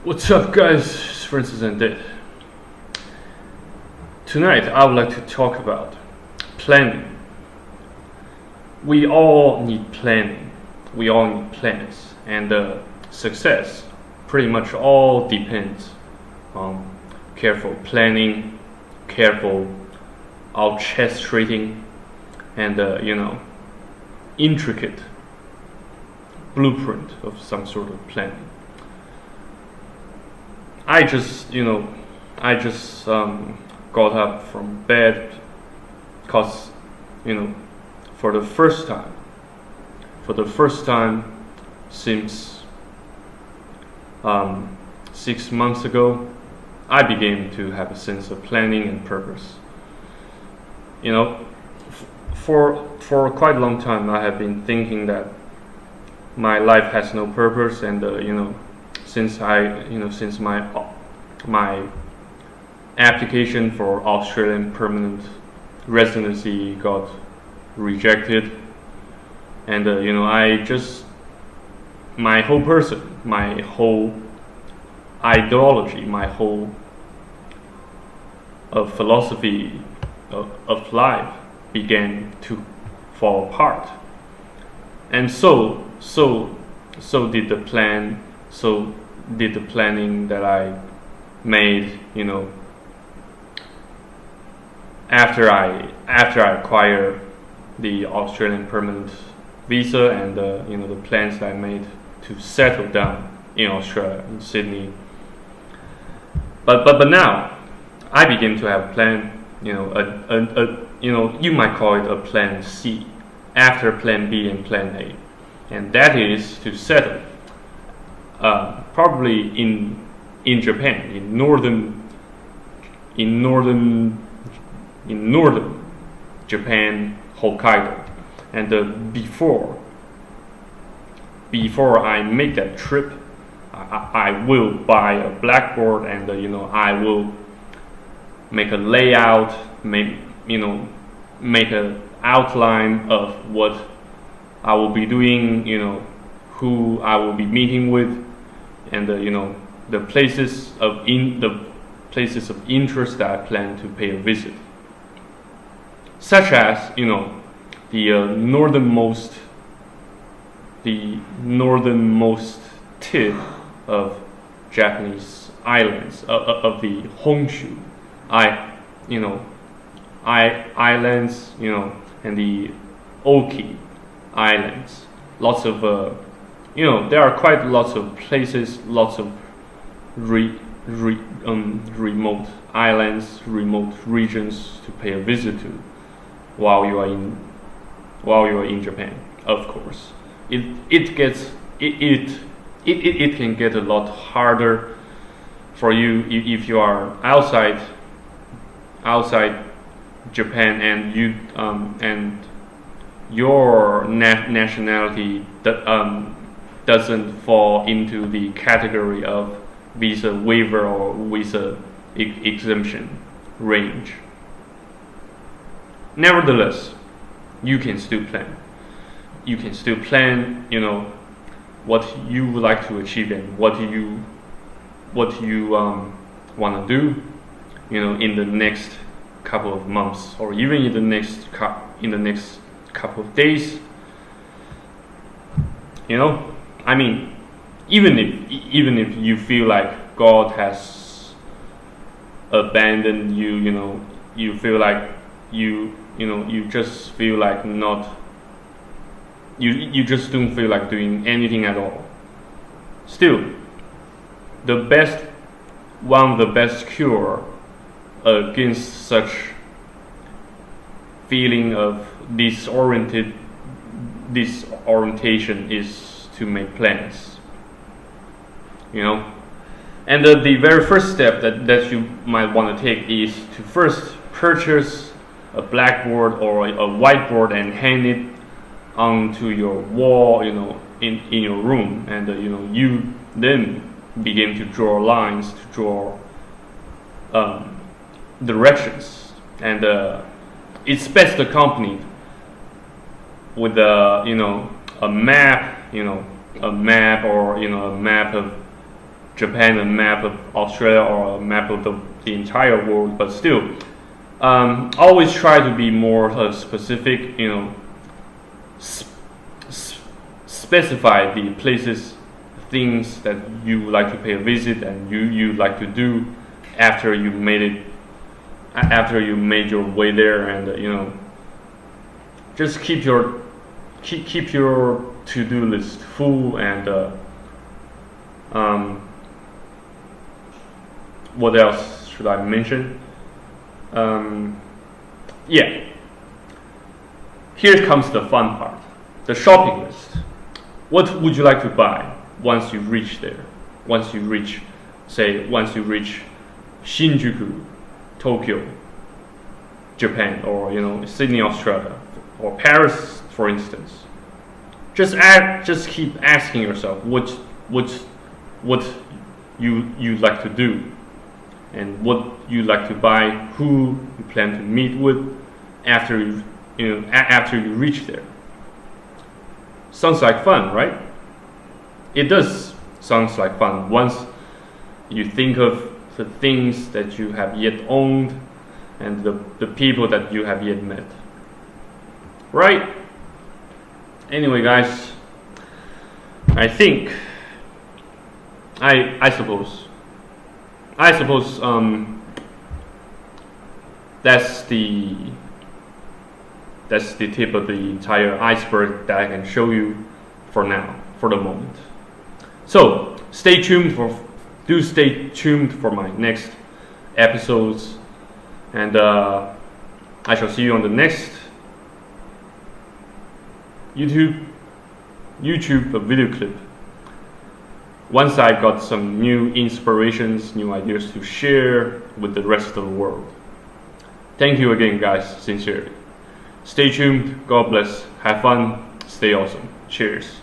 What's up, guys? It's Francis and Dave. Tonight, I would like to talk about planning. We all need planning. We all need plans, and success pretty much all depends on careful planning, careful orchestrating, and intricate blueprint of some sort of planning. I just got up from bed because, for the first time since 6 months ago, I began to have a sense of planning and purpose. For quite a long time, I have been thinking that my life has no purpose, and since my application for Australian permanent residency got rejected, and my whole person, my whole ideology, my whole philosophy of life began to fall apart, and so did the plan. So did the planning that I made, after I acquired the Australian permanent visa, and the plans that I made to settle down in Australia, in Sydney. But now I begin to have a plan, you might call it a plan C, after plan B and plan A, and that is to settle probably in Japan, in northern Japan, Hokkaido. And before I make that trip, I will buy a blackboard, and I will make a layout, make an outline of what I will be doing, who I will be meeting with, and the places of interest that I plan to pay a visit, such as the northernmost tip of Japanese islands, of the Honshu islands, and the Oki islands. Lots of there are quite lots of places, lots of remote islands, remote regions to pay a visit to while you are in Japan. Of course, it can get a lot harder for you if you are outside Japan, and your nationality doesn't fall into the category of visa waiver or visa exemption range. Nevertheless, you can still plan. You can still plan, what you would like to achieve, and what you want to do, in the next couple of months, or even in the next couple of days. I mean, even if you feel like God has abandoned you, you feel like you just feel like not. You just don't feel like doing anything at all. Still, one of the best cure against such feeling of disorientation is to make plans. And the very first step that you might want to take is to first purchase a blackboard or a whiteboard and hang it onto your wall, in your room, and you then begin to draw lines, to draw directions, and it's best accompanied with a map, a map, or a map of Japan a map of Australia or a map of the entire world, but still, always try to be more specific. Specify the places, things that you like to pay a visit and you like to do after you made your way there, and just keep your to-do list full, and what else should I mention? Yeah, here comes the fun part, the shopping list. What would you like to buy once you reach there? Once you reach Shinjuku, Tokyo, Japan, or Sydney, Australia, or Paris, for instance. Just keep asking yourself what you like to do, and what you like to buy, who you plan to meet with after you reach there. Sounds like fun, right? It does sounds like fun once you think of the things that you have yet owned and the people that you have yet met. Right? Anyway, guys, I think I suppose that's the tip of the entire iceberg that I can show you for now, for the moment. So stay tuned for my next episodes, and I shall see you on the next YouTube video clip. Once I got some new inspirations, new ideas to share with the rest of the world. Thank you again, guys, sincerely. Stay tuned, God bless, have fun, stay awesome. Cheers.